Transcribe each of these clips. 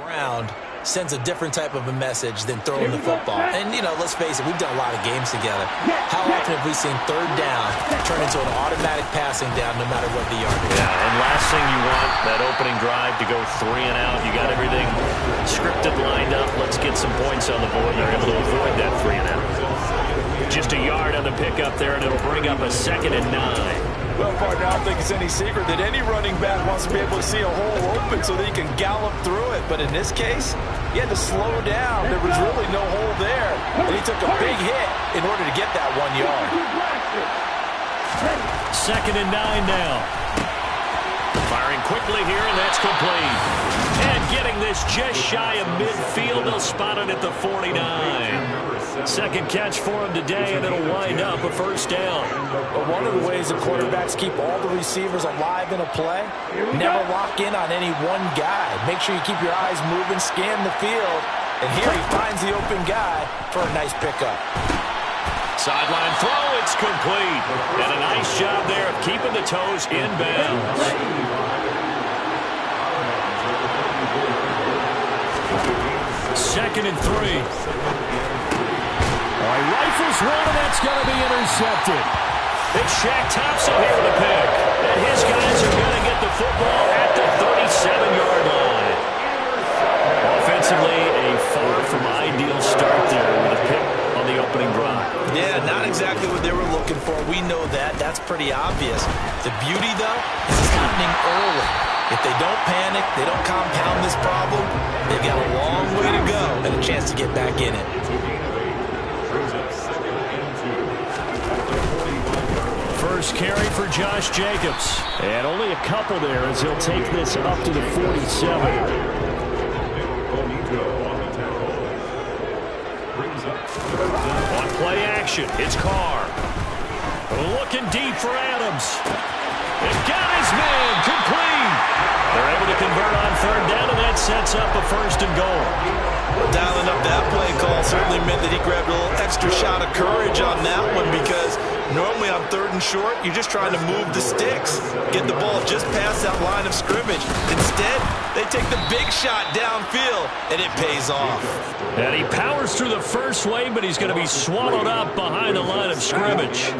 around sends a different type of a message than throwing the football. And, you know, let's face it, we've done a lot of games together. How often have we seen third down turn into an automatic passing down no matter what the yardage is? Yeah, and last thing you want, that opening drive to go 3 and out. You got everything scripted, lined up. Let's get some points on the board. They're able to avoid that 3 and out. Just a yard on the pickup there, and it'll bring up a 2nd and 9. Well, partner, I don't think it's any secret that any running back wants to be able to see a hole open so that he can gallop through it. But in this case, he had to slow down. There was really no hole there. And he took a big hit in order to get that 1 yard. 2nd and 9 now. Firing quickly here, and that's complete. And getting this just shy of midfield. They'll spot it at the 49. Second catch for him today, and it'll wind up a 1st down. But one of the ways that quarterbacks keep all the receivers alive in a play, never lock in on any one guy. Make sure you keep your eyes moving, scan the field. And here he finds the open guy for a nice pickup. Sideline throw, it's complete. And a nice job there of keeping the toes in bounds. Second and 3. Rifles one, and that's going to be intercepted. It's Shaq Thompson here with a pick. And his guys are going to get the football at the 37-yard line. Offensively, a far from ideal start there with a pick on the opening drive. Yeah, not exactly what they were looking for. We know that. That's pretty obvious. The beauty, though, is it's happening early. If they don't panic, they don't compound this problem, they've got a long way to go and a chance to get back in it. First carry for Josh Jacobs. And only a couple there as he'll take this up to the 47. On play action, it's Carr. Looking deep for Adams. And got his man, complete. They're able to convert on 3rd down, and that sets up a 1st and goal. Dialing up that play call certainly meant that he grabbed a little extra shot of courage on that one, because normally on 3rd and short, you're just trying to move the sticks, get the ball just past that line of scrimmage. Instead, they take the big shot downfield, and it pays off. And he powers through the first wave, but he's going to be swallowed up behind the line of scrimmage.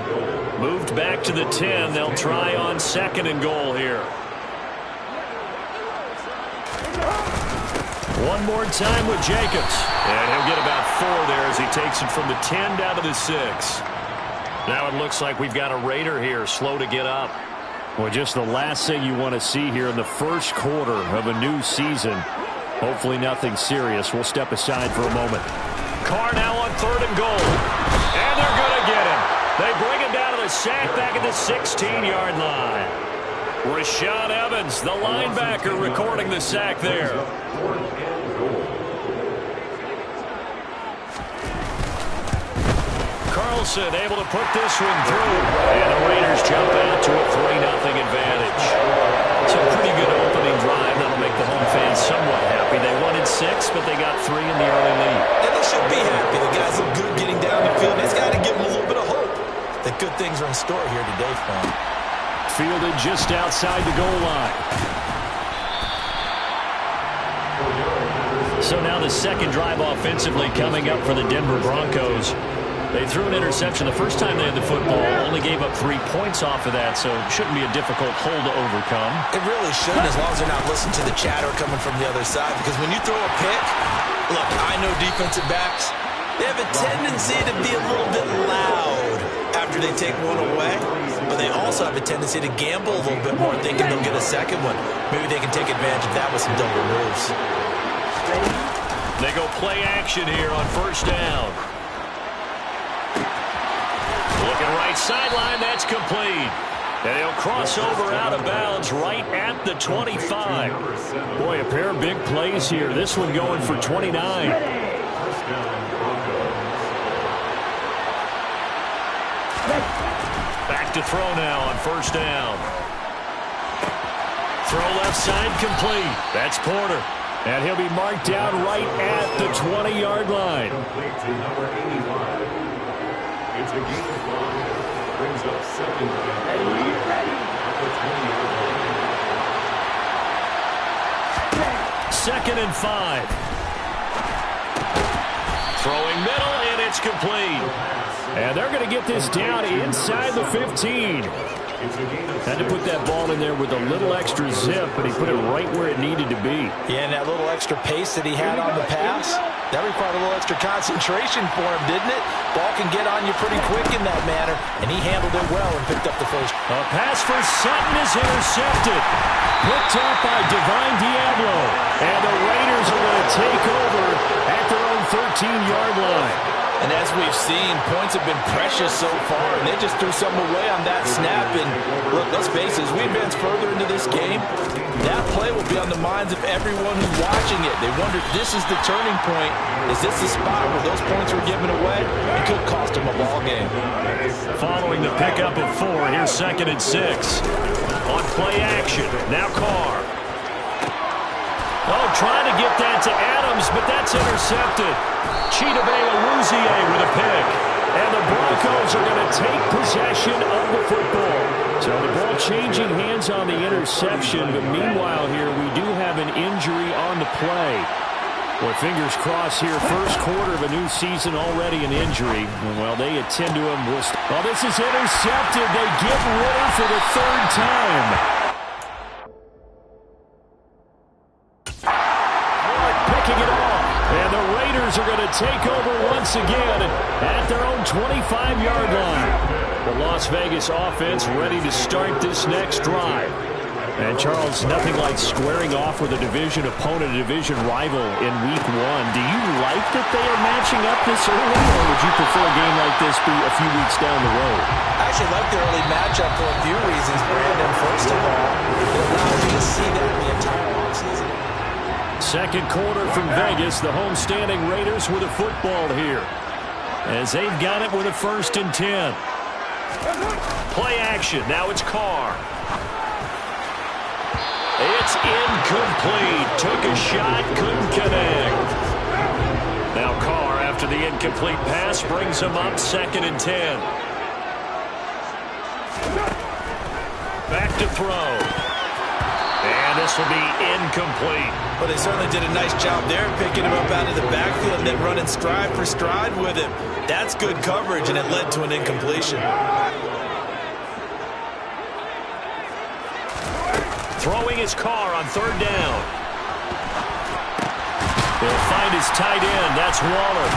Moved back to the 10. They'll try on 2nd and goal here. One more time with Jacobs. And he'll get about 4 there as he takes it from the 10 down to the 6. Now it looks like we've got a Raider here, slow to get up. Well, just the last thing you want to see here in the first quarter of a new season. Hopefully nothing serious. We'll step aside for a moment. Carr now on 3rd and goal. And they're going to get him. They bring him down to the sack back at the 16-yard line. Rashaan Evans, the linebacker, recording the sack there. Carlson able to put this one through. And the Raiders jump out to a 3-0 advantage. It's a pretty good opening drive. That'll make the home fans somewhat happy. They wanted 6, but they got 3 in the early lead. And they should be happy. The guys look good getting down the field. It's got to give them a little bit of hope that good things are in store here today for them. Fielded just outside the goal line. So now the second drive offensively coming up for the Denver Broncos. They threw an interception the first time they had the football, only gave up 3 points off of that, so it shouldn't be a difficult hole to overcome. It really shouldn't, as long as they're not listening to the chatter coming from the other side, because when you throw a pick, look, I know defensive backs, they have a tendency to be a little bit loud after they take one away, but they also have a tendency to gamble a little bit more, thinking they'll get a second one. Maybe they can take advantage of that with some double moves. They go play action here on 1st down. Looking right sideline, that's complete. And he'll cross over out of bounds right at the 25. Boy, a pair of big plays here. This one going for 29. Back to throw now on 1st down. Throw left side complete. That's Porter. And he'll be marked down right at the 20-yard line. It's a game of line. Brings up 2nd down. 2nd and 5. Throwing middle, and it's complete. And they're going to get this down inside the 15. Had to put that ball in there with a little extra zip, but he put it right where it needed to be. Yeah, and that little extra pace that he had on the pass, that required a little extra concentration for him, didn't it? Ball can get on you pretty quick in that manner, and he handled it well and picked up the first. A pass for Sutton is intercepted. Picked up by Divine Diablo. And the Raiders are going to take over at their own 13-yard line. And as we've seen, points have been precious so far, and they just threw something away on that snap. And look, let's face it, as we advance further into this game, that play will be on the minds of everyone who's watching it. They wonder if this is the turning point. Is this the spot where those points were given away? It could cost them a ball game. Following the pickup of 4, here's 2nd and 6. On play action, now Carr. Oh, trying to get that to Adams, but that's intercepted. Chidobe Awuzie with a pick. And the Broncos are going to take possession of the football. So the ball changing hands on the interception, but meanwhile here we do have an injury on the play. Well, fingers crossed here, first quarter of a new season, already an injury. Well, they attend to him. Oh, this is intercepted. They get rid for the 3rd time. Picking it off. And the Raiders are going to take over once again at their own 25-yard line. The Las Vegas offense ready to start this next drive. And, Charles, nothing like squaring off with a division opponent, a division rival in Week 1. Do you like that they are matching up this early, or would you prefer a game like this be a few weeks down the road? I actually like the early matchup for a few reasons, Brandon. First of all, it allows you to see that the entire offseason. Second quarter from Vegas, the home-standing Raiders with a football here, as they've got it with a 1st and 10. Play action. Now it's Carr. It's incomplete. Took a shot, couldn't connect. Now Carr, after the incomplete pass, brings him up 2nd and 10. Back to throw. And this will be incomplete. Well, they certainly did a nice job there, picking him up out of the backfield and then running stride for stride with him. That's good coverage, and it led to an incompletion. Throwing his Carr on 3rd down. He'll find his tight end. That's Waller.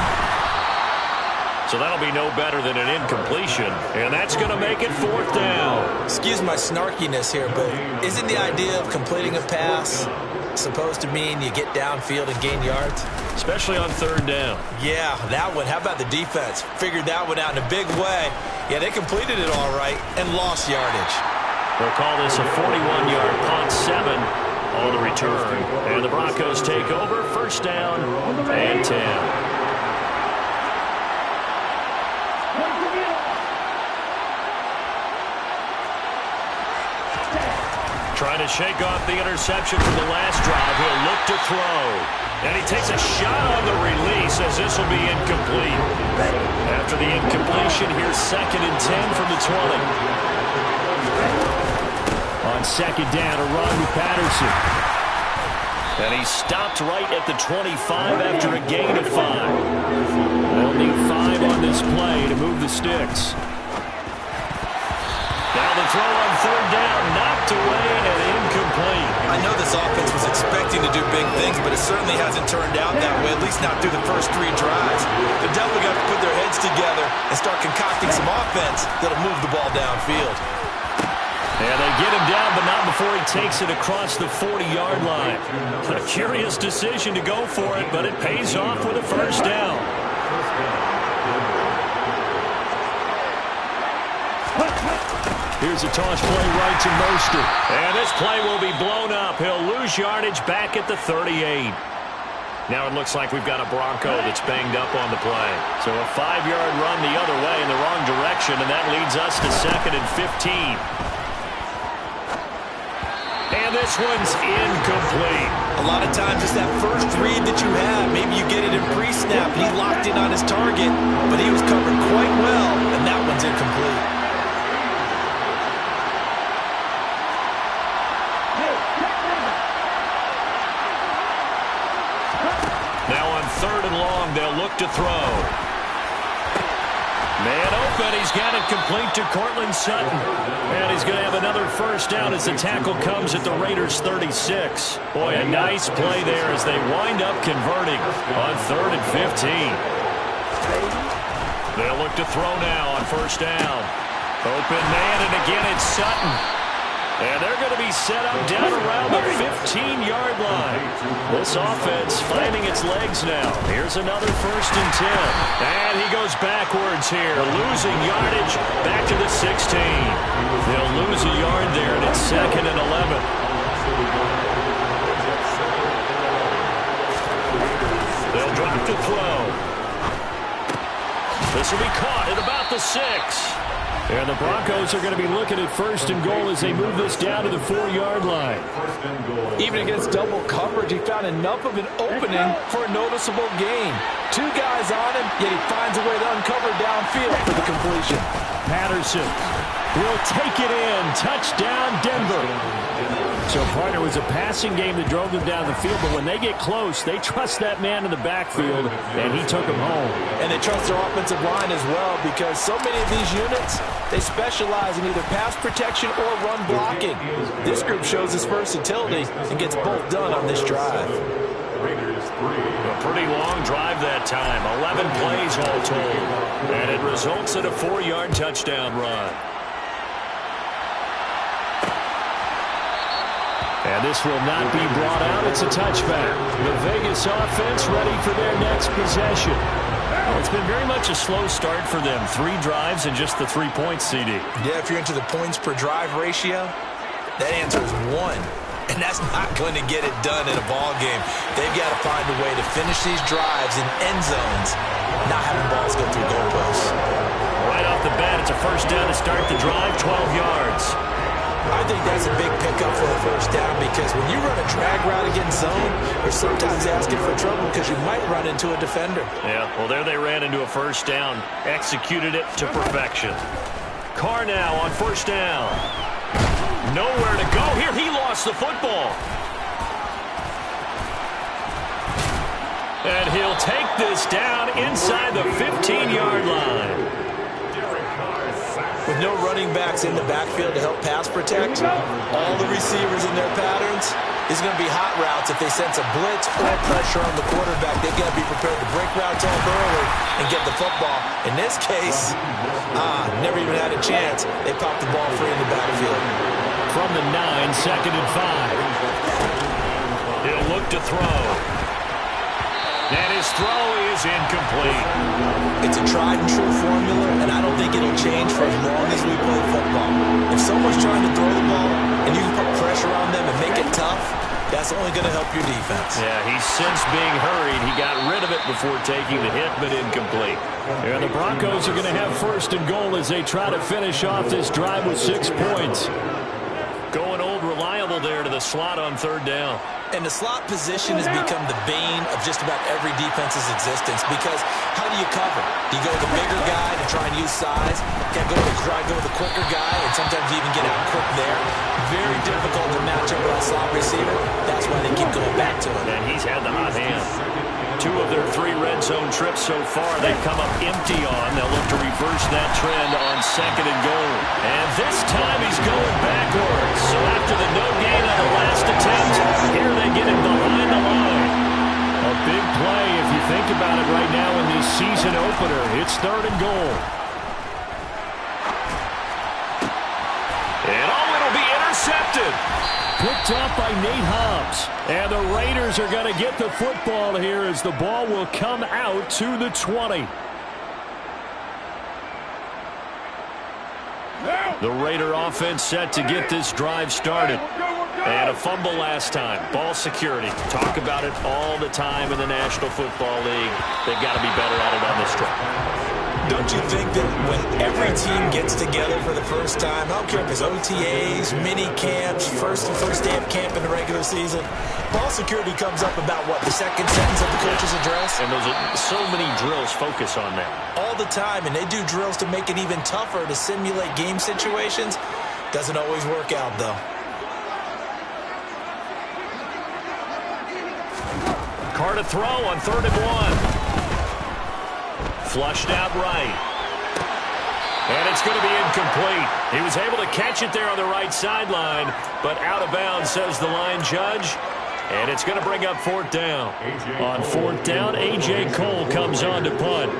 So that'll be no better than an incompletion. And that's going to make it 4th down. Excuse my snarkiness here, but isn't the idea of completing a pass supposed to mean you get downfield and gain yards? Especially on 3rd down. Yeah, that one. How about the defense? Figured that one out in a big way. Yeah, they completed it all right and lost yardage. They'll call this a 41-yard punt, 7 on the return. And the Broncos take over, 1st down and 10. Trying to shake off the interception from the last drive. He'll look to throw. And he takes a shot on the release as this will be incomplete. After the incompletion, here's 2nd and 10 from the 20. On 2nd down, a run with Patterson. And he stopped right at the 25 after a gain of 5. They'll need 5 on this play to move the sticks. Now the throw on 3rd down, knocked away and incomplete. I know this offense was expecting to do big things, but it certainly hasn't turned out that way, at least not through the first 3 drives. They're definitely going to put their heads together and start concocting some offense that'll move the ball downfield. And they get him down, but not before he takes it across the 40-yard line. A curious decision to go for it, but it pays off with a 1st down. Here's a toss play right to Mostert. And this play will be blown up. He'll lose yardage back at the 38. Now it looks like we've got a Bronco that's banged up on the play. So a 5-yard run the other way in the wrong direction, and that leads us to 2nd and 15. And this one's incomplete. A lot of times it's that first read that you have. Maybe you get it in pre-snap. He locked in on his target, but he was covered quite well, and that one's incomplete. 3rd and long. They'll look to throw. Man open. He's got it complete to Cortland Sutton. And he's going to have another first down as the tackle comes at the Raiders' 36. Boy, a nice play there as they wind up converting on 3rd and 15. They'll look to throw now on first down. Open man, and again it's Sutton. And they're going to be set up down around the 15-yard line. This offense finding its legs now. Here's another 1st and 10. And he goes backwards here, losing yardage back to the 16. They'll lose a yard there, and it's 2nd and 11. They'll drop to throw. This will be caught at about the 6. And the Broncos are going to be looking at 1st and goal as they move this down to the 4-yard line. Even against double coverage, he found enough of an opening for a noticeable gain. 2 guys on him, yet he finds a way to uncover downfield for the completion. Patterson will take it in. Touchdown, Denver. So, partner, it was a passing game that drove them down the field, but when they get close, they trust that man in the backfield, and he took them home. And they trust their offensive line as well, because so many of these units, they specialize in either pass protection or run blocking. This group shows its versatility and gets both done on this drive. A pretty long drive that time, 11 plays all told, and it results in a 4-yard touchdown run. And this will not be brought out. It's a touchback. The Vegas offense ready for their next possession. Well, it's been very much a slow start for them. 3 drives and just the 3 points, CD. Yeah, if you're into the points per drive ratio, that answer is 1. And that's not going to get it done in a ball game. They've got to find a way to finish these drives in end zones, not having balls go through goalposts. Right off the bat, it's a first down to start the drive, 12 yards. I think that's a big pickup for a first down, because when you run a drag route against zone, you're sometimes asking for trouble because you might run into a defender. Yeah, well, there they ran into a first down. Executed it to perfection. Carr now on first down. Nowhere to go here. He lost the football. And he'll take this down inside the 15-yard line. With no running backs in the backfield to help pass protect, all the receivers in their patterns, is going to be hot routes if they sense a blitz or pressure on the quarterback. They've got to be prepared to break routes off early and get the football. In this case, never even had a chance. They popped the ball free in the backfield. From the 9, 2nd and 5. He'll look to throw. And his throw is incomplete. It's a tried and true formula, and I don't think it'll change for as long as we play football. If someone's trying to throw the ball and you can put pressure on them and make it tough, that's only going to help your defense. Yeah, he's since being hurried. He got rid of it before taking the hit, but incomplete. And the Broncos are going to have 1st and goal as they try to finish off this drive with 6 points. Going old reliable there to the slot on 3rd down. And the slot position has become the bane of just about every defense's existence, because how do you cover? Do you go with the bigger guy to try and use size? Can't go with the quicker guy, and sometimes you even get out quick there. Very difficult to match up with a slot receiver. That's why they keep going back to him. And he's had the hot hand. 2 of their 3 red zone trips so far, they've come up empty on. They'll look to reverse that trend on 2nd and goal. And this time he's going backwards. So after the no gain on the last attempt, here they get him behind the line. A big play if you think about it right now in this season opener. It's 3rd and goal. And it'll be intercepted. Picked up by Nate Hobbs. And the Raiders are going to get the football here as the ball will come out to the 20. The Raider offense set to get this drive started. And a fumble last time. Ball security. Talk about it all the time in the National Football League. They've got to be better at it on this drive. Don't you think that when every team gets together for the first time, I don't care if it's OTAs, mini camps, first day of camp in the regular season, ball security comes up about, what, the second sentence of the coach's address? And those are so many drills focus on that. All the time, and they do drills to make it even tougher to simulate game situations. Doesn't always work out, though. Carr to throw on 3rd and 1. Flushed out right. And it's going to be incomplete. He was able to catch it there on the right sideline, but out of bounds, says the line judge. And it's going to bring up 4th down. On 4th down, A.J. Cole comes on to punt.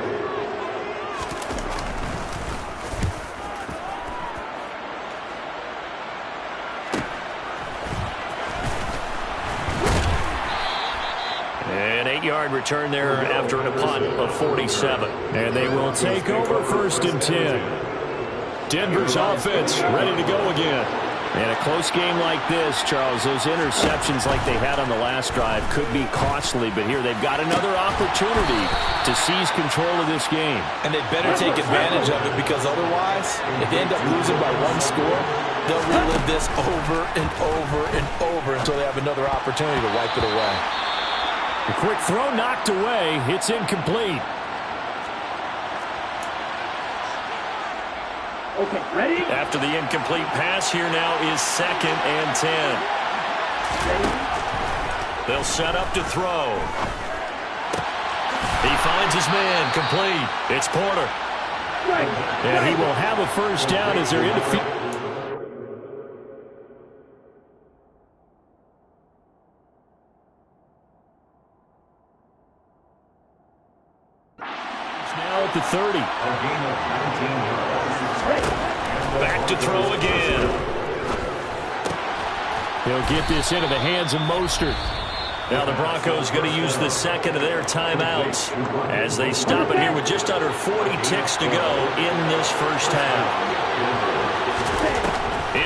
An 8-yard return there after a punt of 47. And they will take over 1st and 10. Denver's offense ready to go again. And a close game like this, Charles, those interceptions like they had on the last drive could be costly, but here they've got another opportunity to seize control of this game. And they better take advantage of it, because otherwise, if they end up losing by 1 score, they'll relive this over and over and over until they have another opportunity to wipe it away. A quick throw knocked away. It's incomplete. Okay, ready? After the incomplete pass, here now is 2nd and 10. They'll set up to throw. He finds his man, complete. It's Porter. And he will have a 1st down as they're in the field. Now at the 30. Back to throw again. He'll get this into the hands of Mostert. Now the Broncos going to use the 2nd of their timeouts as they stop it here with just under 40 ticks to go in this 1st half.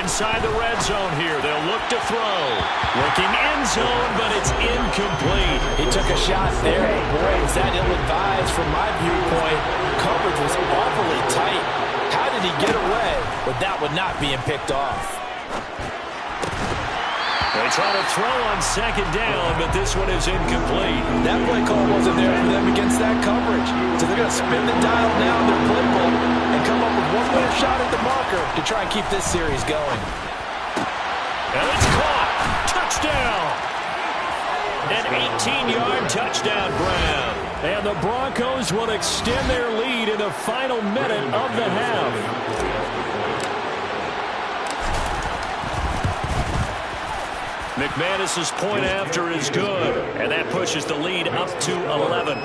Inside the red zone here, they'll look to throw. Looking end zone, but it's incomplete. He took a shot there. Boy, was that ill-advised from my viewpoint. Coverage was awfully tight. How did he get away with that one not being picked off? They try to throw on 2nd down, but this one is incomplete. That play call wasn't there for them against that coverage. So they're going to spin the dial now in their playbook and come up with one more shot at the marker to try and keep this series going. And it's caught. Touchdown. An 18-yard touchdown grab. And the Broncos will extend their lead in the final minute of the half. McManus's point after is good, and that pushes the lead up to 11.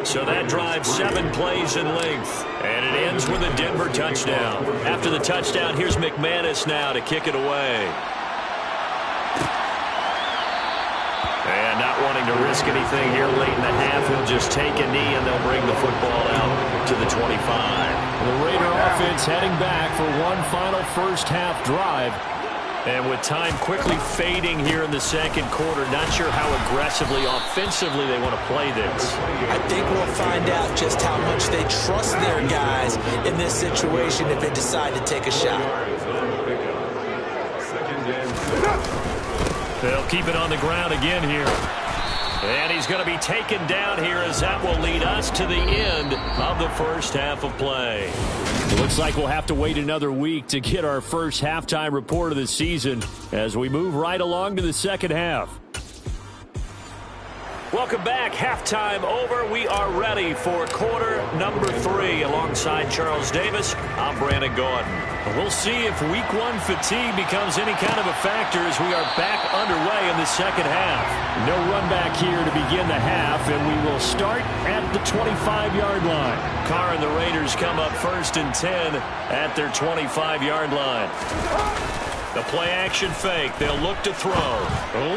So that drives 7 plays in length, and it ends with a Denver touchdown. After the touchdown, here's McManus now to kick it away. And not wanting to risk anything here late in the half, he'll just take a knee, and they'll bring the football out to the 25. The Raider offense heading back for one final 1st half drive. And with time quickly fading here in the 2nd quarter, not sure how aggressively, offensively they want to play this. I think we'll find out just how much they trust their guys in this situation if they decide to take a shot. They'll keep it on the ground again here. And he's going to be taken down here as that will lead us to the end of the 1st half of play. It looks like we'll have to wait another week to get our first halftime report of the season as we move right along to the 2nd half. Welcome back. Halftime over. We are ready for quarter number 3 alongside Charles Davis. I'm Brandon Gordon. We'll see if week 1 fatigue becomes any kind of a factor as we are back underway in the 2nd half. No run back here to begin the half, and we will start at the 25-yard line. Carr and the Raiders come up 1st and 10 at their 25-yard line. The play-action fake. They'll look to throw.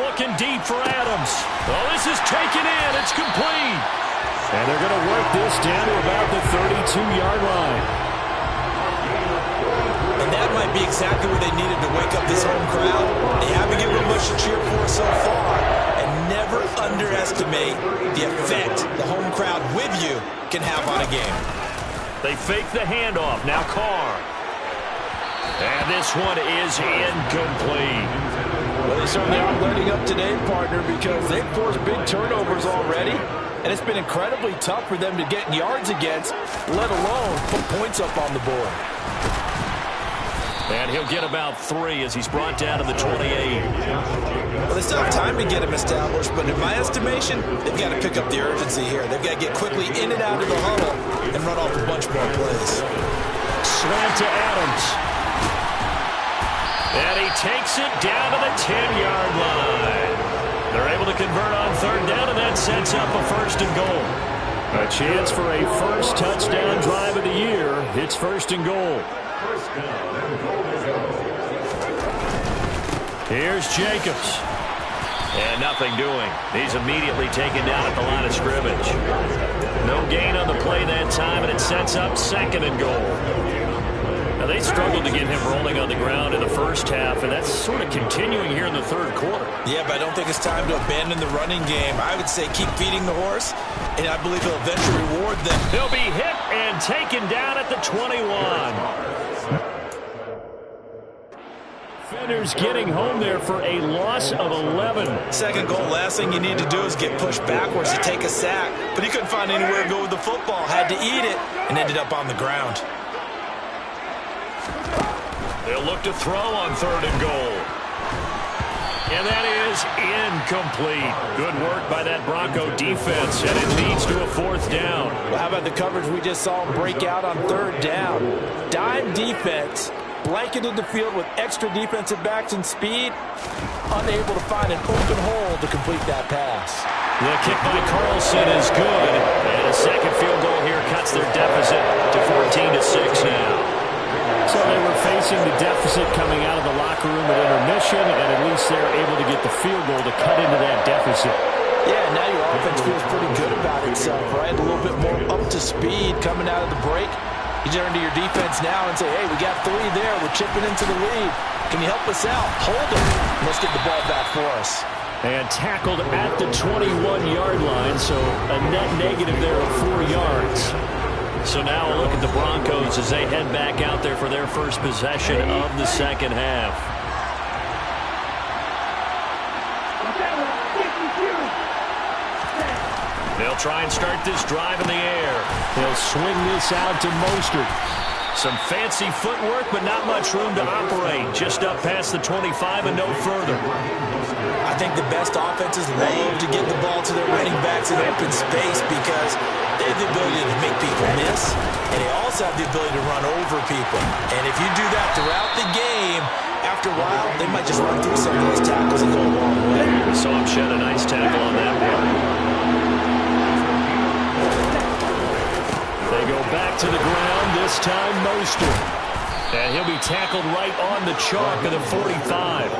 Looking deep for Adams. Oh, this is taken in. It's complete. And they're going to work this down to about the 32-yard line. And that might be exactly what they needed to wake up this home crowd. They haven't given them much to cheer for so far. And never underestimate the effect the home crowd with you can have on a game. They fake the handoff. Now Carr. And this one is incomplete. Well, they certainly aren't letting up today, partner, because they've forced big turnovers already. And it's been incredibly tough for them to get yards against, let alone put points up on the board. And he'll get about 3 as he's brought down to the 28. Well, they still have time to get him established, but in my estimation, they've got to pick up the urgency here. They've got to get quickly in and out of the huddle and run off a bunch more plays. Slant to Adams. And he takes it down to the 10-yard line. They're able to convert on 3rd down, and that sets up a 1st and goal. A chance for a first touchdown drive of the year. It's 1st and goal. Here's Jacobs. And nothing doing. He's immediately taken down at the line of scrimmage. No gain on the play that time, and it sets up 2nd and goal. Now, they struggled to get him rolling on the ground in the first half, and that's sort of continuing here in the 3rd quarter. Yeah, but I don't think it's time to abandon the running game. I would say keep feeding the horse, and I believe he'll eventually reward them. He'll be hit and taken down at the 21. Defenders getting home there for a loss of 11. 2nd goal, last thing you need to do is get pushed backwards to take a sack. But he couldn't find anywhere to go with the football. Had to eat it and ended up on the ground. They'll look to throw on 3rd and goal. And that is incomplete. Good work by that Bronco defense, and it leads to a 4th down. Well, how about the coverage we just saw him break out on 3rd down? Dime defense. Blanketed the field with extra defensive backs and speed, unable to find an open hole to complete that pass. The kick by Carlson is good, and a 2nd field goal here cuts their deficit to 14-6 now. So they were facing the deficit coming out of the locker room at intermission, and at least they're able to get the field goal to cut into that deficit. Yeah, now your offense feels pretty good about itself, right? A little bit more up to speed coming out of the break. You turn to your defense now and say, hey, we got 3 there. We're chipping into the lead. Can you help us out? Hold them. Let's get the ball back for us. And tackled at the 21-yard line, so a net negative there of 4 yards. So now a look at the Broncos as they head back out there for their first possession of the 2nd half. They'll try and start this drive in the air. They'll swing this out to Mostert. Some fancy footwork, but not much room to operate. Just up past the 25 and no further. I think the best offenses love to get the ball to their running backs in open space because they have the ability to make people miss, and they also have the ability to run over people. And if you do that throughout the game, after a while, they might just run through some of those tackles and go a long way. Saw him shed a nice tackle on that one. They go back to the ground, this time Mostert. And he'll be tackled right on the chalk of the 45.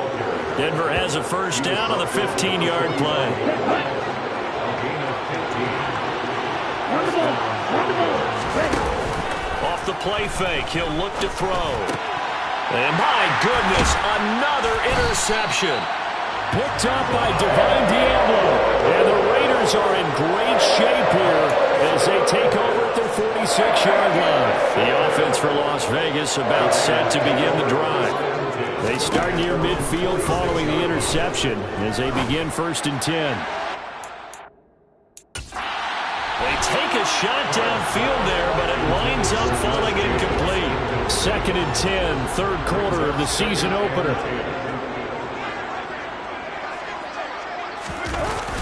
Denver has a 1st down on the 15-yard play. Off the play fake, he'll look to throw. And my goodness, another interception. Picked up by Divine Diablo. And the Raiders are in great shape here as they take over at their 46-yard line. The offense for Las Vegas about set to begin the drive. They start near midfield following the interception as they begin 1st and 10. They take a shot downfield there, but it winds up falling incomplete. 2nd and 10, 3rd quarter of the season opener.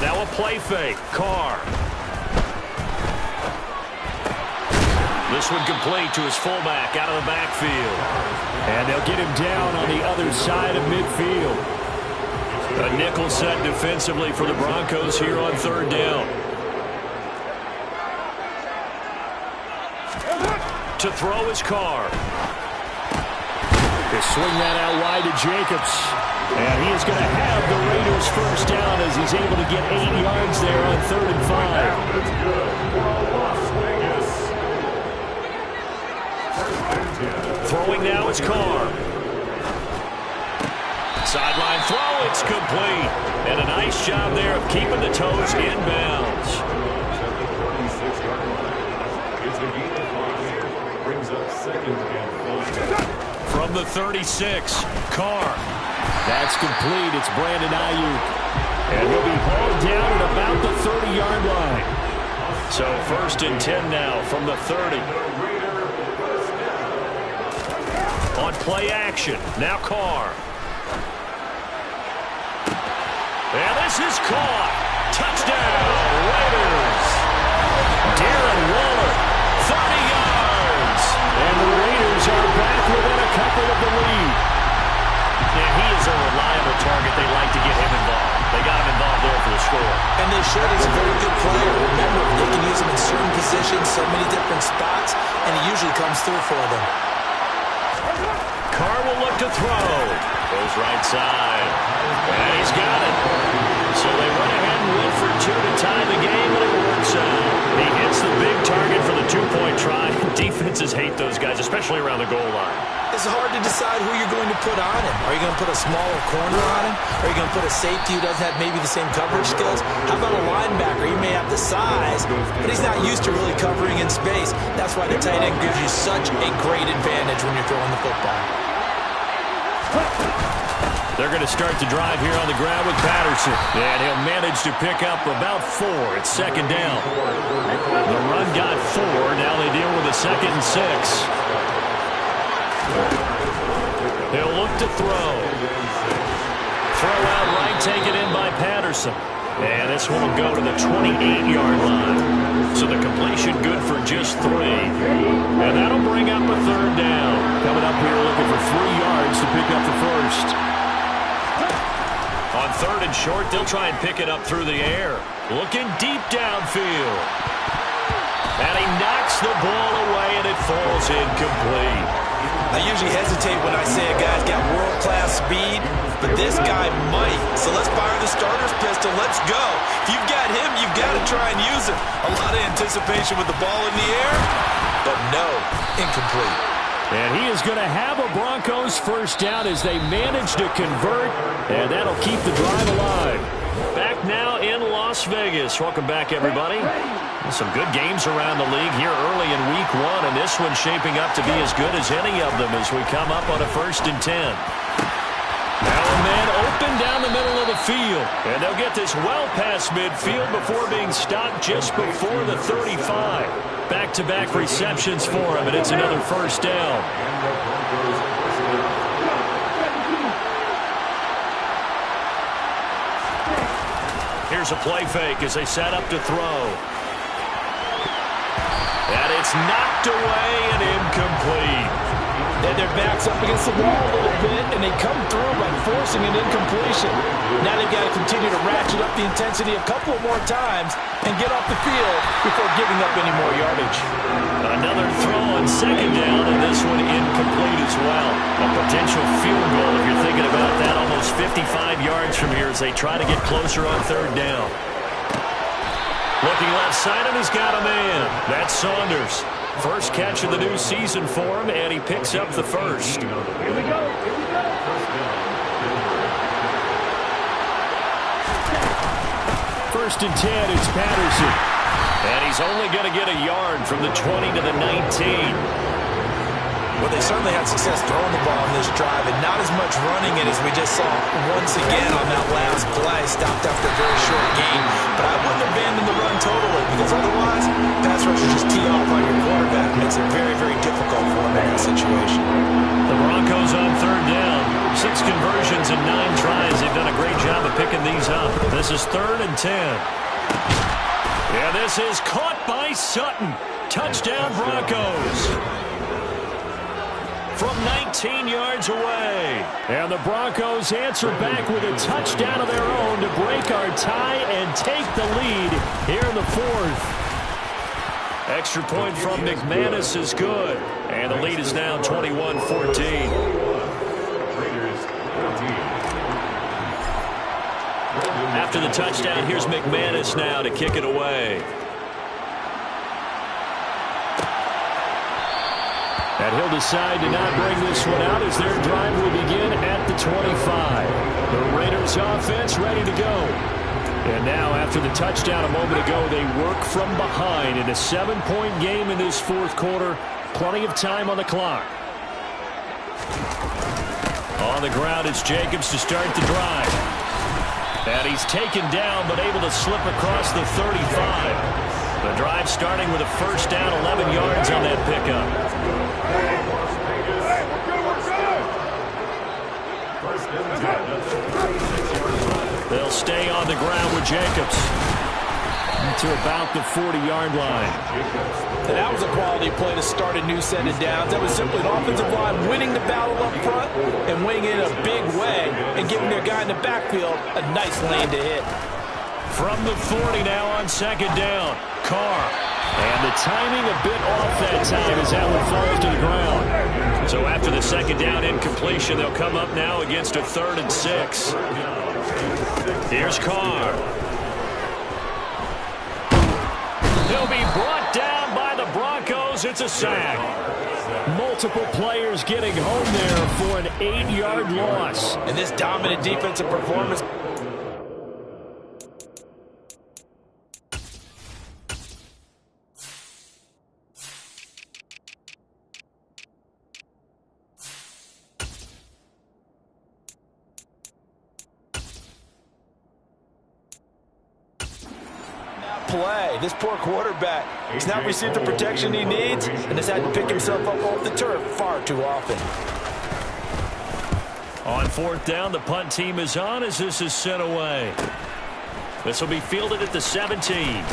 Now a play fake. Carr. This one complete to his fullback out of the backfield. And they'll get him down on the other side of midfield. A nickel set defensively for the Broncos here on 3rd down. To throw his Carr. They swing that out wide to Jacobs. And he is going to have the Raiders 1st down as he's able to get 8 yards there on 3rd and 5. Throwing now is Carr. Sideline throw, it's complete. And a nice job there of keeping the toes in bounds. From the 36, Carr. That's complete. It's Brandon Ayuk. And he'll be hauled down at about the 30-yard line. So 1st and 10 now from the 30. On play action. Now Carr. And this is caught. Touchdown, Raiders. Darren Waller, 30 yards. And the Raiders are back within a couple of the lead. And he is a reliable target. They like to get him involved. They got him involved there for the score. And they should. He's a very good player. Remember, they can use him in certain positions, so many different spots, and he usually comes through for them. Carr will look to throw. Goes right side. And he's got it. So they went ahead and went for two to tie the game, and it works out. He hits the big target for the two-point try. Defenses hate those guys, especially around the goal line. It's hard to decide who you're going to put on him. Are you going to put a smaller corner on him? Are you going to put a safety who doesn't have maybe the same coverage skills? How about a linebacker? He may have the size, but he's not used to really covering in space. That's why the tight end gives you such a great advantage when you're throwing the football. They're going to start the drive here on the ground with Patterson. And he'll manage to pick up about 4. It's second down. The run got 4. Now they deal with a 2nd and 6. He'll look to throw. Throw out right, taken in by Patterson. And this one will go to the 28-yard line. So the completion good for just 3. And that'll bring up a 3rd down. Coming up here looking for 3 yards to pick up the first. On 3rd and short, they'll try and pick it up through the air. Looking deep downfield. And he knocks the ball away, and it falls incomplete. I usually hesitate when I say a guy's got world-class speed, but this guy might. So let's fire the starter's pistol. Let's go. If you've got him, you've got to try and use him. A lot of anticipation with the ball in the air, but no, incomplete. And he is going to have a Broncos first down as they manage to convert, and that'll keep the drive alive. Back now in Las Vegas. Welcome back, everybody. Some good games around the league here early in week 1, and this one's shaping up to be as good as any of them as we come up on a 1st and 10. Now a man open down the middle of the field, and they'll get this well past midfield before being stopped just before the 35. Back-to-back receptions for him, and it's another first down. Here's a play fake as they set up to throw. And it's knocked away and incomplete. Then their back's up against the wall a little bit, and they come through by forcing an incompletion. Now they've got to continue to ratchet up the intensity a couple more times and get off the field before giving up any more yardage. Another throw on 2nd down, and this one incomplete as well. A potential field goal if you're thinking about that. Almost 55 yards from here as they try to get closer on 3rd down. Looking left side, and he's got a man. That's Saunders. First catch of the new season for him, and he picks up the first. Here we go. First and 10, it's Patterson. And he's only going to get a yard from the 20 to the 19. Well, they certainly had success throwing the ball in this drive, and not as much running it as we just saw once again on that last play. Stopped after a very short gain. But I wouldn't abandon the run totally, because otherwise, pass rushers just tee off on your quarterback. Makes it very, very difficult for him in that situation. The Broncos on 3rd down. 6 conversions and 9 tries. They've done a great job of picking these up. This is 3rd and 10. Yeah, this is caught by Sutton. Touchdown, Broncos. From 19 yards away. And the Broncos answer back with a touchdown of their own to break our tie and take the lead here in the 4th. Extra point from McManus is good. And the lead is now 21-14. After the touchdown, here's McManus now to kick it away. And he'll decide to not bring this one out as their drive will begin at the 25. The Raiders offense ready to go. And now after the touchdown a moment ago, they work from behind in a 7-point game in this 4th quarter. Plenty of time on the clock. On the ground, it's Jacobs to start the drive. And he's taken down but able to slip across the 35. The drive starting with a first down, 11 yards on that pickup. They'll stay on the ground with Jacobs to about the 40-yard line. And that was a quality play to start a new set of downs. That was simply the offensive line winning the battle up front and winning it in a big way and giving their guy in the backfield a nice lane to hit. From the 40 now on second down, Carr. And the timing a bit off that time as that one falls to the ground. So after the second down incompletion, they'll come up now against a 3rd and 6. Here's Carr. He'll be brought down by the Broncos. It's a sack. Multiple players getting home there for an 8-yard loss. And this dominant defensive performance. Play. This poor quarterback has not received the protection he needs and has had to pick himself up off the turf far too often. On 4th down, the punt team is on as this is sent away. This will be fielded at the 17.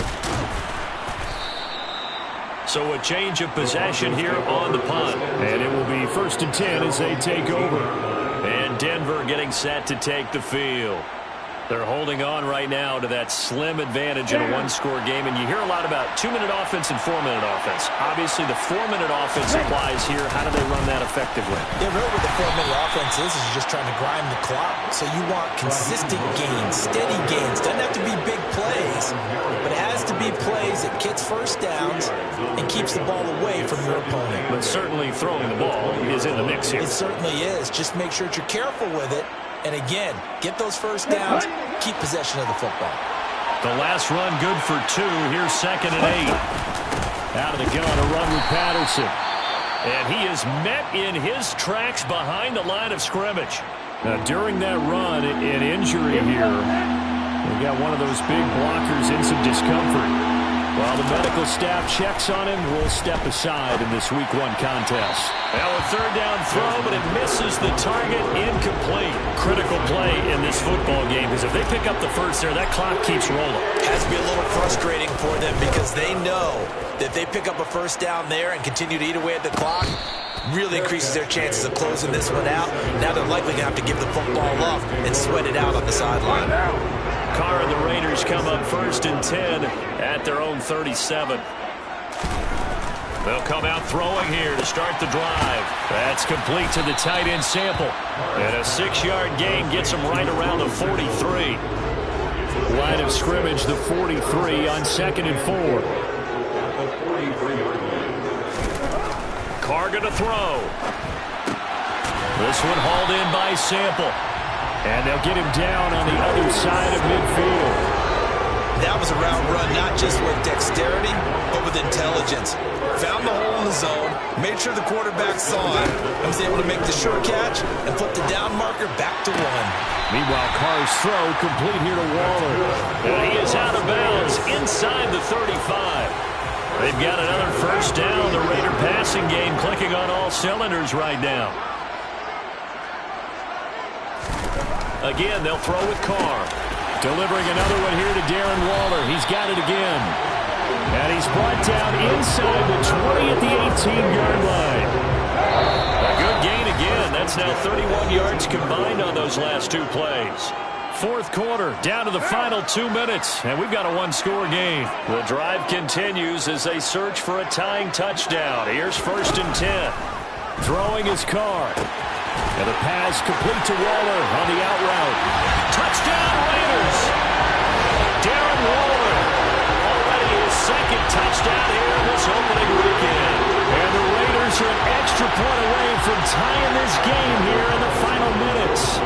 So a change of possession here on the punt. And it will be 1st and 10 as they take over. And Denver getting set to take the field. They're holding on right now to that slim advantage in a one-score game. And you hear a lot about 2-minute offense and 4-minute offense. Obviously, the 4-minute offense applies here. How do they run that effectively? Yeah, really what the 4-minute offense is just trying to grind the clock. So you want consistent gains, steady gains. Doesn't have to be big plays, but it has to be plays that gets first downs and keeps the ball away from your opponent. But certainly throwing the ball is in the mix here. It certainly is. Just make sure that you're careful with it. And again, get those first downs, keep possession of the football. The last run good for 2. Here's 2nd and 8. Out of the gun, a run with Patterson. And he is met in his tracks behind the line of scrimmage. Now, during that run, an injury here. We've got one of those big blockers in some discomfort. While the medical staff checks on him, we'll step aside in this Week 1 contest. Now a 3rd down throw, but it misses the target, incomplete. Critical play in this football game, because if they pick up the first there, that clock keeps rolling. It has to be a little frustrating for them because they know that if they pick up a first down there and continue to eat away at the clock, really increases their chances of closing this one out. Now they're likely going to have to give the football up and sweat it out on the sideline. Carr and the Raiders come up 1st and 10 at their own 37. They'll come out throwing here to start the drive. That's complete to the tight end Sample. And a 6-yard gain gets him right around the 43. Line of scrimmage, the 43 on 2nd and 4. Carr going to throw. This one hauled in by Sample. And they'll get him down on the other side of midfield. That was a route run, not just with dexterity, but with intelligence. Found the hole in the zone, made sure the quarterback saw it, and was able to make the sure catch and put the down marker back to 1. Meanwhile, Carr's throw complete here to Waller. And he is out of bounds inside the 35. They've got another first down. The Raider passing game clicking on all cylinders right now. Again, they'll throw with Carr. Delivering another one here to Darren Waller. He's got it again. And he's brought down inside the 20 at the 18-yard line. A good gain again. That's now 31 yards combined on those last 2 plays. 4th quarter, down to the final 2 minutes, and we've got a 1-score game. The drive continues as they search for a tying touchdown. Here's 1st and 10. Throwing his Carr. And the pass complete to Waller on the out route. Touchdown, Raiders! Darren Waller, already his 2nd touchdown here this opening weekend. And the Raiders are an extra point away from tying this game here in the final minutes.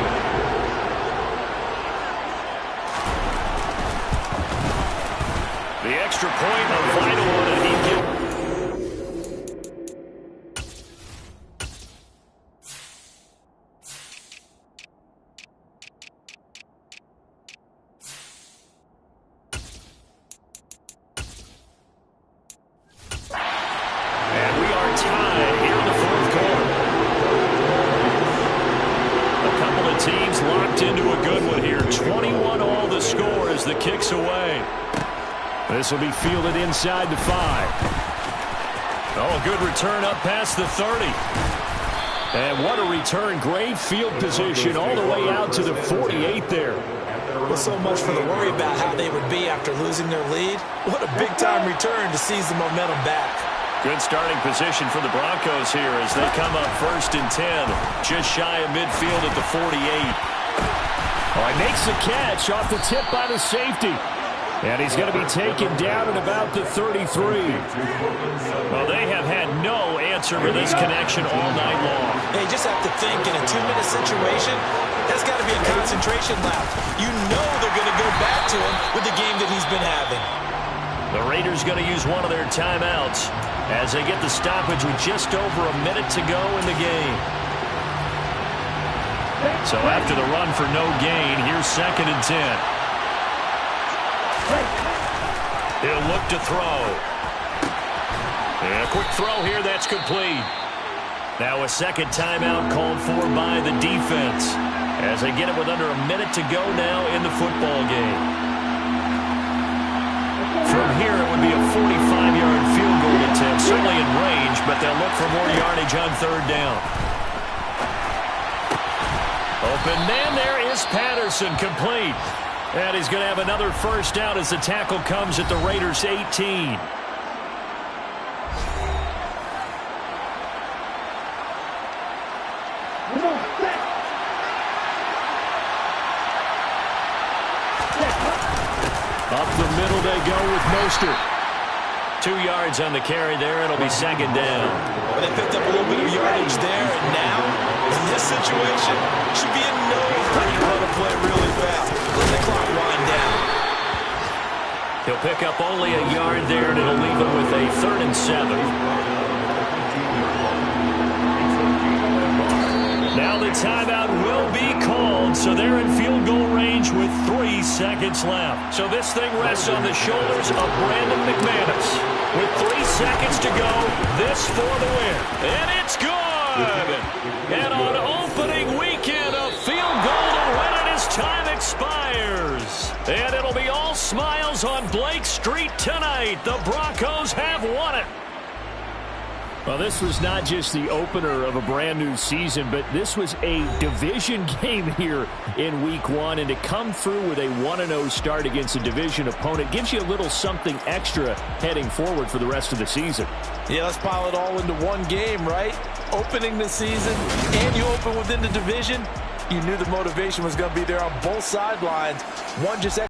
The extra point, a vital one, and he gets. Teams as the kick's away. This will be fielded inside the 5. Oh, good return up past the 30. And what a return. Great field position all the way out to the 48 there. Well, so much for the worry about how they would be after losing their lead. What a big-time return to seize the momentum back. Good starting position for the Broncos here as they come up 1st and 10. Just shy of midfield at the 48. Oh, he makes the catch off the tip by the safety. And he's going to be taken down at about the 33. Well, they have had no answer for this connection all night long. They just have to think in a 2-minute situation, that's got to be a concentration lap. You know they're going to go back to him with the game that he's been having. The Raiders going to use one of their timeouts as they get the stoppage with just over a minute to go in the game. So after the run for no gain, here's 2nd and 10. He'll look to throw. And a quick throw here, that's complete. Now a second timeout called for by the defense as they get it with under a minute to go now in the football game. From here, it would be a 45-yard field goal attempt, certainly in range, but they'll look for more yardage on 3rd down. Open man there is Patterson, complete. And he's going to have another first down as the tackle comes at the Raiders' 18. Up the middle they go with Mostert. 2 yards on the carry there. It'll be 2nd down. Well, they picked up a little bit of yardage there, and now, in this situation, should be a no hurry to run a play really fast. Let the clock wind down. He'll pick up only a yard there, and it'll leave him with a 3rd and 7. Now the timeout will be called, so they're in field goal range with 3 seconds left. So this thing rests on the shoulders of Brandon McManus. With 3 seconds to go, this for the win. And it's good! And on opening weekend, a field goal to win it as time expires. And it'll be all smiles on Blake Street tonight. The Broncos have won it. Well, this was not just the opener of a brand new season, but this was a division game here in week 1. And to come through with a 1-0 start against a division opponent gives you a little something extra heading forward for the rest of the season. Yeah, let's pile it all into one game, right? Opening the season, and you open within the division. You knew the motivation was going to be there on both sidelines. One just